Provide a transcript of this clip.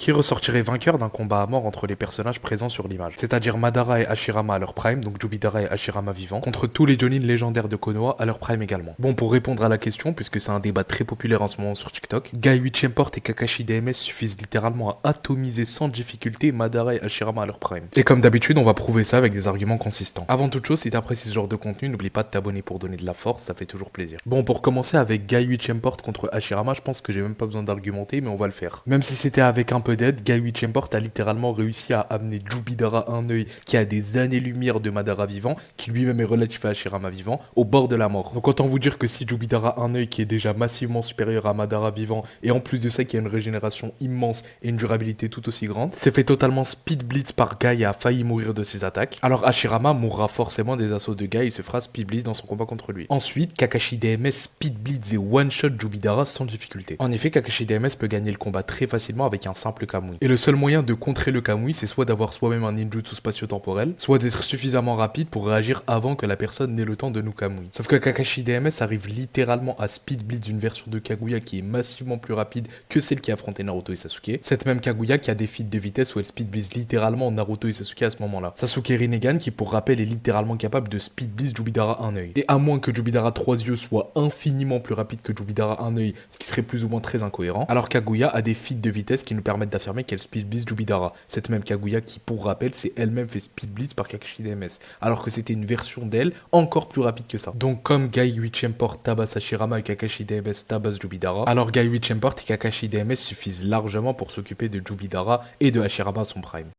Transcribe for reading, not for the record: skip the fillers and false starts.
qui ressortirait vainqueur d'un combat à mort entre les personnages présents sur l'image. C'est-à-dire Madara et Hashirama à leur prime, donc Jubidara et Hashirama vivants, contre tous les Jonin légendaires de Konoha à leur prime également. Bon, pour répondre à la question, puisque c'est un débat très populaire en ce moment sur TikTok, Guy Chemport et Kakashi DMS suffisent littéralement à atomiser sans difficulté Madara et Hashirama à leur prime. Et comme d'habitude, on va prouver ça avec des arguments consistants. Avant toute chose, si t'apprécies ce genre de contenu, n'oublie pas de t'abonner pour donner de la force, ça fait toujours plaisir. Bon, pour commencer avec Guy Chemport contre Hashirama, je pense que j'ai même pas besoin d'argumenter, mais on va le faire. Même si c'était avec un peu d'aide, Guy Chemport a littéralement réussi à amener Jubidara un œil qui a des années-lumière de Madara vivant, qui lui-même est relatif à Hashirama vivant, au bord de la mort. Donc autant vous dire que si Jubidara un œil qui est déjà massivement supérieur à Madara vivant, et en plus de ça qui a une régénération immense et une durabilité tout aussi grande, s'est fait totalement speed blitz par Guy et a failli mourir de ses attaques, alors Hashirama mourra forcément des assauts de Guy et se fera speed blitz dans son combat contre lui. Ensuite, Kakashi DMS speed blitz et one-shot Jubidara sans difficulté. En effet, Kakashi DMS peut gagner le combat très facilement avec un simple Kamui. Et le seul moyen de contrer le Kamui, c'est soit d'avoir soi-même un ninjutsu spatio-temporel, soit d'être suffisamment rapide pour réagir avant que la personne n'ait le temps de nous Kamui. Sauf que Kakashi DMS arrive littéralement à speed blitz une version de Kaguya qui est massivement plus rapide que celle qui a affronté Naruto et Sasuke. Cette même Kaguya qui a des feats de vitesse où elle speed blitz littéralement Naruto et Sasuke à ce moment-là. Sasuke Rinnegan qui pour rappel est littéralement capable de speed blitz Jubidara un œil. Et à moins que Jubidara 3 yeux soit infiniment plus rapide que Jubidara un œil, ce qui serait plus ou moins très incohérent, alors Kaguya a des feats de vitesse qui nous permettent d'affirmer qu'elle speed blitz Jubidara. Cette même Kaguya qui pour rappel s'est elle-même fait speed blitz par Kakashi DMS, alors que c'était une version d'elle encore plus rapide que ça. Donc comme Guy Chemport tabasse Hashirama et Kakashi DMS tabasse Jubidara, alors Guy Chemport et Kakashi DMS suffisent largement pour s'occuper de Jubidara et de Hashirama à son prime.